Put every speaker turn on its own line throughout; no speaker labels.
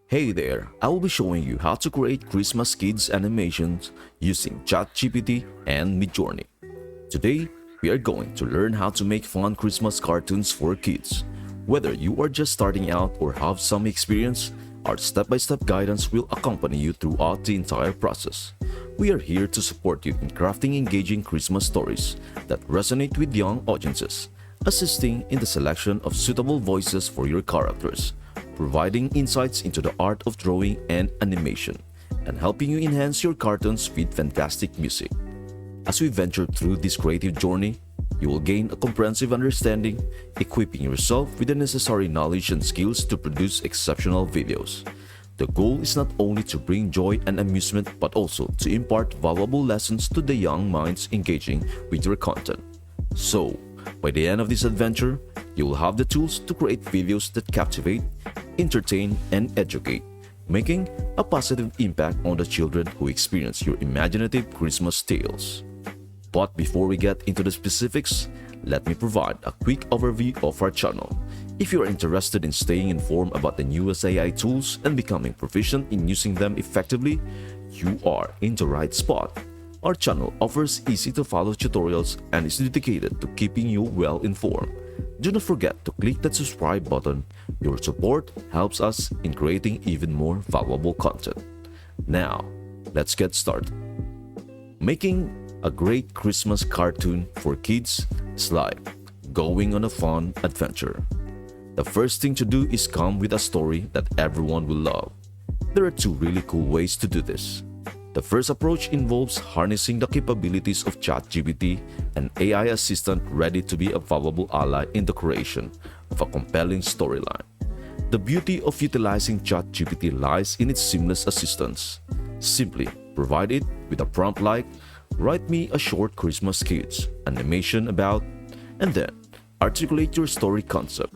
Hey there, I will be showing you how to create Christmas kids animations using ChatGPT and Midjourney. Today, we are going to learn how to make fun Christmas cartoons for kids. Whether you are just starting out or have some experience, our step-by-step guidance will accompany you throughout the entire process. We are here to support you in crafting engaging Christmas stories that resonate with young audiences, assisting in the selection of suitable voices for your characters, providing insights into the art of drawing and animation, and helping you enhance your cartoons with fantastic music. As we venture through this creative journey, you will gain a comprehensive understanding, equipping yourself with the necessary knowledge and skills to produce exceptional videos. The goal is not only to bring joy and amusement but also to impart valuable lessons to the young minds engaging with your content. So, by the end of this adventure, you will have the tools to create videos that captivate, entertain, and educate, making a positive impact on the children who experience your imaginative Christmas tales. But before we get into the specifics, let me provide a quick overview of our channel. If you are interested in staying informed about the newest AI tools and becoming proficient in using them effectively, you are in the right spot. Our channel offers easy-to-follow tutorials and is dedicated to keeping you well informed. Do not forget to click that subscribe button. Your support helps us in creating even more valuable content. Now, let's get started. Making a great Christmas cartoon for kids is like going on a fun adventure. The first thing to do is come with a story that everyone will love. There are two really cool ways to do this. The first approach involves harnessing the capabilities of ChatGPT, an AI assistant ready to be a valuable ally in the creation of a compelling storyline. The beauty of utilizing ChatGPT lies in its seamless assistance. Simply provide it with a prompt like, "Write me a short Christmas kids animation about," and then articulate your story concept.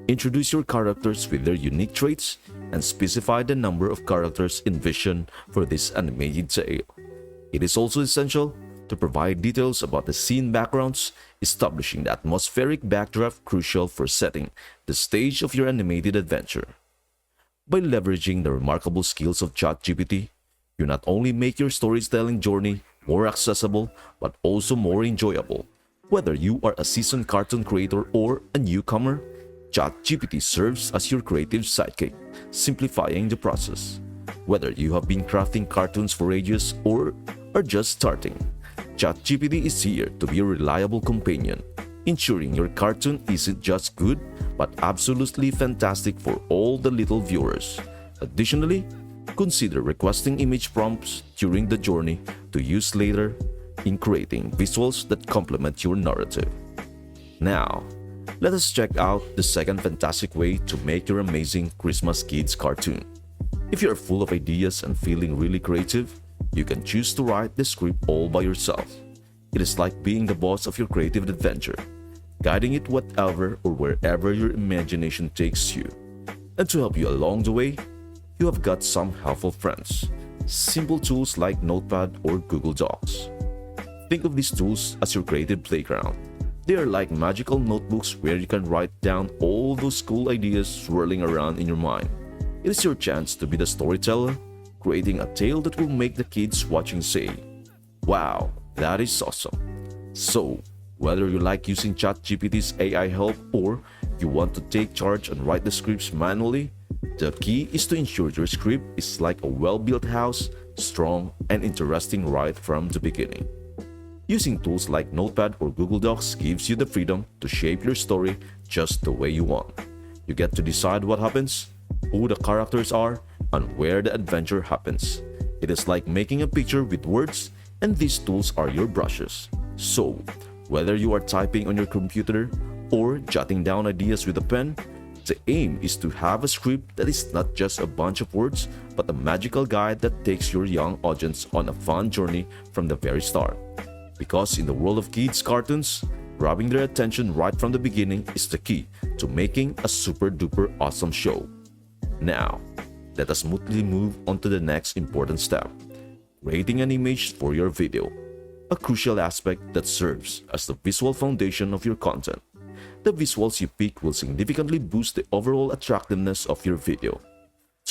Introduce your characters with their unique traits and specify the number of characters envisioned for this animated tale. It is also essential to provide details about the scene backgrounds, establishing the atmospheric backdrop crucial for setting the stage of your animated adventure. By leveraging the remarkable skills of ChatGPT, you not only make your storytelling journey more accessible but also more enjoyable. Whether you are a seasoned cartoon creator or a newcomer, ChatGPT serves as your creative sidekick, simplifying the process. Whether you have been crafting cartoons for ages or are just starting, ChatGPT is here to be a reliable companion, ensuring your cartoon isn't just good but absolutely fantastic for all the little viewers. Additionally, consider requesting image prompts during the journey to use later in creating visuals that complement your narrative. Now, let us check out the second fantastic way to make your amazing Christmas kids cartoon. If you are full of ideas and feeling really creative, you can choose to write the script all by yourself. It is like being the boss of your creative adventure, guiding it whatever or wherever your imagination takes you. And to help you along the way, you have got some helpful friends. Simple tools like Notepad or Google Docs. Think of these tools as your creative playground. They are like magical notebooks where you can write down all those cool ideas swirling around in your mind. It is your chance to be the storyteller, creating a tale that will make the kids watching say, "Wow, that is awesome." So, whether you like using ChatGPT's AI help or you want to take charge and write the scripts manually, the key is to ensure your script is like a well-built house, strong and interesting right from the beginning. Using tools like Notepad or Google Docs gives you the freedom to shape your story just the way you want. You get to decide what happens, who the characters are, and where the adventure happens. It is like making a picture with words, and these tools are your brushes. So, whether you are typing on your computer or jotting down ideas with a pen, the aim is to have a script that is not just a bunch of words, but a magical guide that takes your young audience on a fun journey from the very start. Because in the world of kids' cartoons, grabbing their attention right from the beginning is the key to making a super-duper awesome show. Now, let us smoothly move on to the next important step: creating an image for your video, a crucial aspect that serves as the visual foundation of your content. The visuals you pick will significantly boost the overall attractiveness of your video.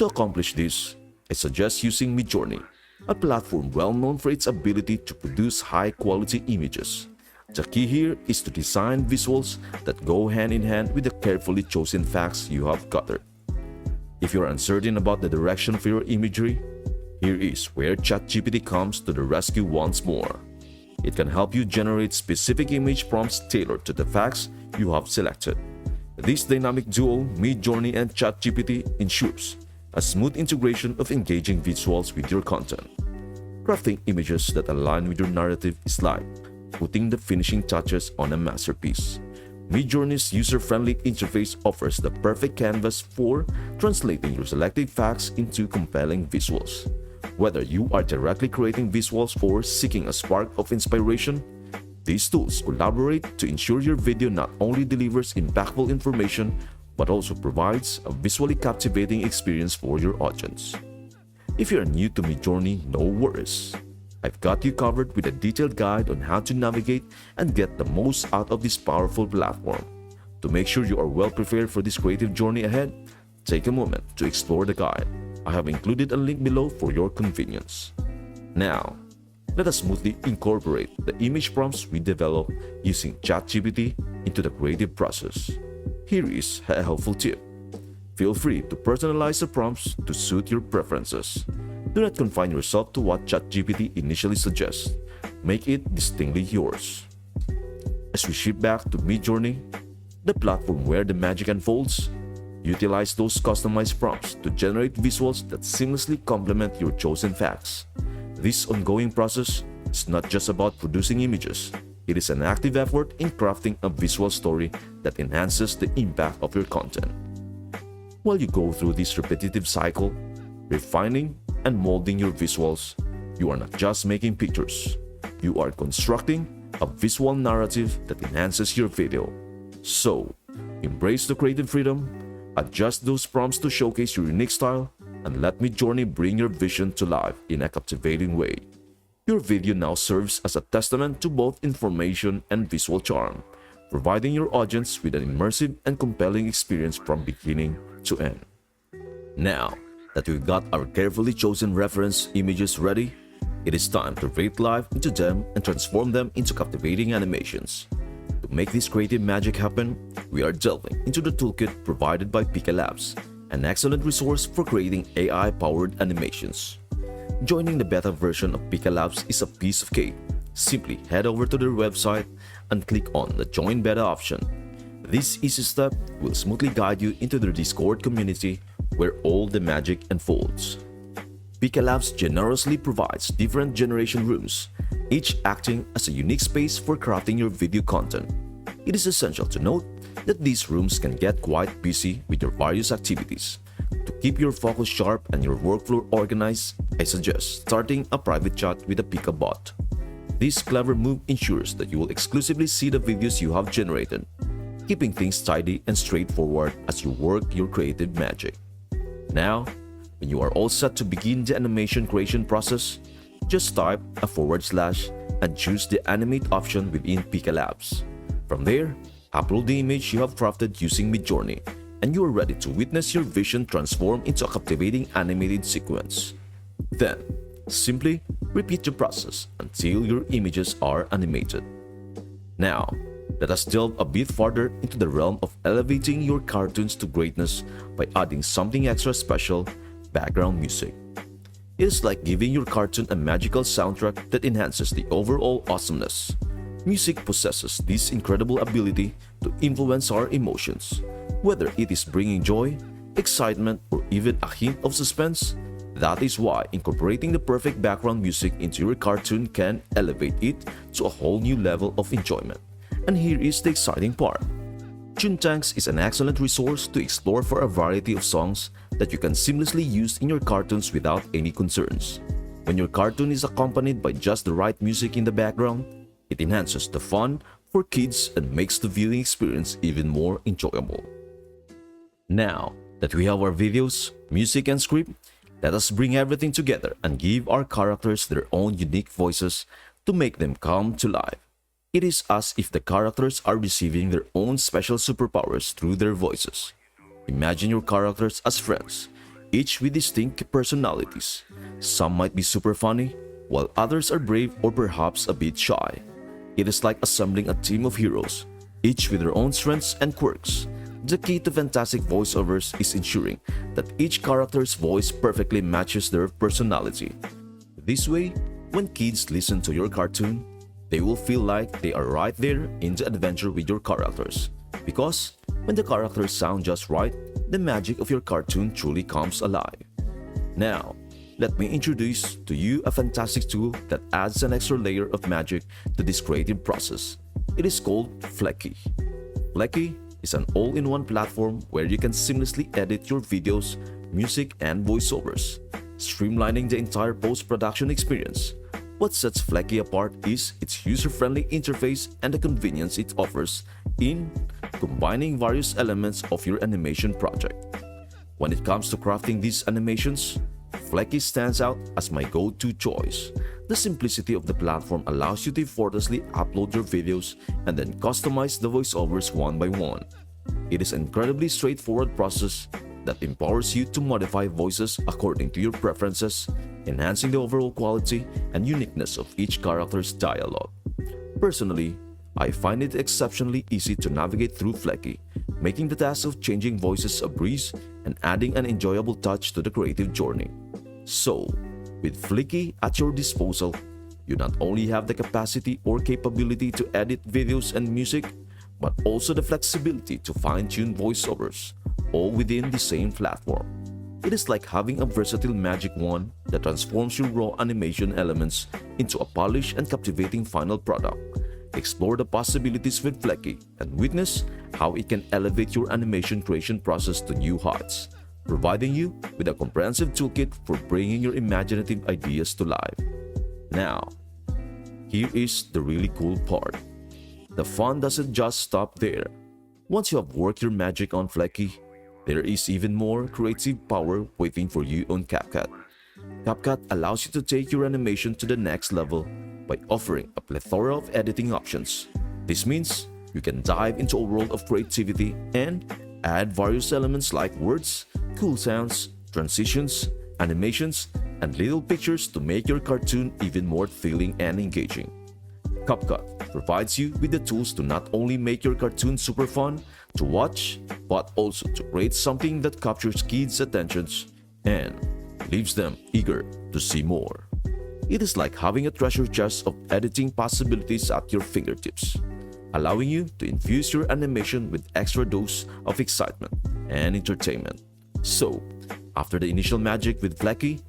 To accomplish this, I suggest using Midjourney, a platform well known for its ability to produce high-quality images. The key here is to design visuals that go hand in hand with the carefully chosen facts you have gathered. If you're uncertain about the direction for your imagery, here is where ChatGPT comes to the rescue once more. It can help you generate specific image prompts tailored to the facts you have selected. This dynamic duo, Midjourney and ChatGPT, ensures a smooth integration of engaging visuals with your content. Crafting images that align with your narrative is like putting the finishing touches on a masterpiece. Midjourney's user-friendly interface offers the perfect canvas for translating your selected facts into compelling visuals. Whether you are directly creating visuals or seeking a spark of inspiration, these tools collaborate to ensure your video not only delivers impactful information but also provides a visually captivating experience for your audience. If you are new to Midjourney, no worries. I've got you covered with a detailed guide on how to navigate and get the most out of this powerful platform. To make sure you are well prepared for this creative journey ahead, take a moment to explore the guide. I have included a link below for your convenience. Now, let us smoothly incorporate the image prompts we develop using ChatGPT into the creative process. Here is a helpful tip. Feel free to personalize the prompts to suit your preferences. Do not confine yourself to what ChatGPT initially suggests. Make it distinctly yours. As we shift back to Midjourney, the platform where the magic unfolds, utilize those customized prompts to generate visuals that seamlessly complement your chosen facts. This ongoing process is not just about producing images. It is an active effort in crafting a visual story that enhances the impact of your content. While you go through this repetitive cycle, refining and molding your visuals, you are not just making pictures. You are constructing a visual narrative that enhances your video. So, embrace the creative freedom, adjust those prompts to showcase your unique style, and let Midjourney bring your vision to life in a captivating way. Your video now serves as a testament to both information and visual charm, providing your audience with an immersive and compelling experience from beginning to end. Now that we've got our carefully chosen reference images ready, it is time to breathe life into them and transform them into captivating animations. To make this creative magic happen, we are delving into the toolkit provided by Pika Labs, an excellent resource for creating AI-powered animations. Joining the beta version of Pika Labs is a piece of cake. Simply head over to their website and click on the Join Beta option. This easy step will smoothly guide you into their Discord community where all the magic unfolds. Pika Labs generously provides different generation rooms, each acting as a unique space for crafting your video content. It is essential to note that these rooms can get quite busy with your various activities. To keep your focus sharp and your workflow organized, I suggest starting a private chat with a Pika bot. This clever move ensures that you will exclusively see the videos you have generated, keeping things tidy and straightforward as you work your creative magic. Now, when you are all set to begin the animation creation process, just type a / and choose the Animate option within Pika Labs. From there, upload the image you have crafted using Midjourney, and you are ready to witness your vision transform into a captivating animated sequence. Then, simply repeat the process until your images are animated. Now, let us delve a bit further into the realm of elevating your cartoons to greatness by adding something extra special: background music. It is like giving your cartoon a magical soundtrack that enhances the overall awesomeness. Music possesses this incredible ability to influence our emotions, whether it is bringing joy, excitement, or even a hint of suspense. That is why incorporating the perfect background music into your cartoon can elevate it to a whole new level of enjoyment. And here is the exciting part. Toontanks is an excellent resource to explore for a variety of songs that you can seamlessly use in your cartoons without any concerns. When your cartoon is accompanied by just the right music in the background, it enhances the fun for kids and makes the viewing experience even more enjoyable. Now that we have our videos, music, and script, let us bring everything together and give our characters their own unique voices to make them come to life. It is as if the characters are receiving their own special superpowers through their voices. Imagine your characters as friends, each with distinct personalities. Some might be super funny, while others are brave or perhaps a bit shy. It is like assembling a team of heroes, each with their own strengths and quirks. The key to fantastic voiceovers is ensuring that each character's voice perfectly matches their personality. This way, when kids listen to your cartoon, they will feel like they are right there in the adventure with your characters. Because when the characters sound just right, the magic of your cartoon truly comes alive. Now, let me introduce to you a fantastic tool that adds an extra layer of magic to this creative process. It is called Flecky. Flecky is an all-in-one platform where you can seamlessly edit your videos, music, and voiceovers, streamlining the entire post-production experience. What sets Flecky apart is its user-friendly interface and the convenience it offers in combining various elements of your animation project. When it comes to crafting these animations, Flecky stands out as my go-to choice. The simplicity of the platform allows you to effortlessly upload your videos and then customize the voiceovers one by one. It is an incredibly straightforward process that empowers you to modify voices according to your preferences, enhancing the overall quality and uniqueness of each character's dialogue. Personally, I find it exceptionally easy to navigate through Flecky, making the task of changing voices a breeze and adding an enjoyable touch to the creative journey. So, with Flecky at your disposal, you not only have the capacity or capability to edit videos and music, but also the flexibility to fine-tune voiceovers, all within the same platform. It is like having a versatile magic wand that transforms your raw animation elements into a polished and captivating final product. Explore the possibilities with Flecky and witness how it can elevate your animation creation process to new heights, providing you with a comprehensive toolkit for bringing your imaginative ideas to life. Now, here is the really cool part. The fun doesn't just stop there. Once you have worked your magic on Flecky, there is even more creative power waiting for you on CapCut. CapCut allows you to take your animation to the next level by offering a plethora of editing options. This means you can dive into a world of creativity and add various elements like words, cool sounds, transitions, animations, and little pictures to make your cartoon even more thrilling and engaging. CapCut provides you with the tools to not only make your cartoon super fun to watch, but also to create something that captures kids' attentions and leaves them eager to see more. It is like having a treasure chest of editing possibilities at your fingertips, allowing you to infuse your animation with extra dose of excitement and entertainment. So, after the initial magic with Flecky,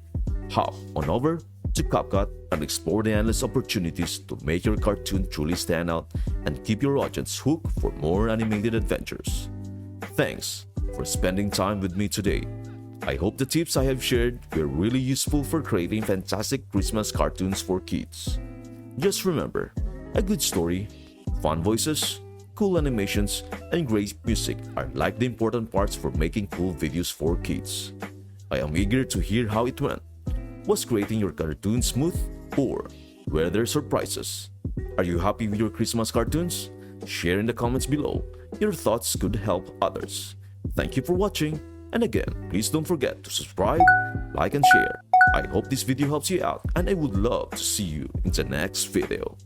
hop on over to CapCut and explore the endless opportunities to make your cartoon truly stand out and keep your audience hooked for more animated adventures. Thanks for spending time with me today. I hope the tips I have shared were really useful for creating fantastic Christmas cartoons for kids. Just remember, a good story, fun voices, cool animations, and great music are like the important parts for making cool videos for kids. I am eager to hear how it went. Was creating your cartoon smooth, or were there surprises? Are you happy with your Christmas cartoons? Share in the comments below. Your thoughts could help others. Thank you for watching, and again, please don't forget to subscribe, like, and share. I hope this video helps you out, and I would love to see you in the next video.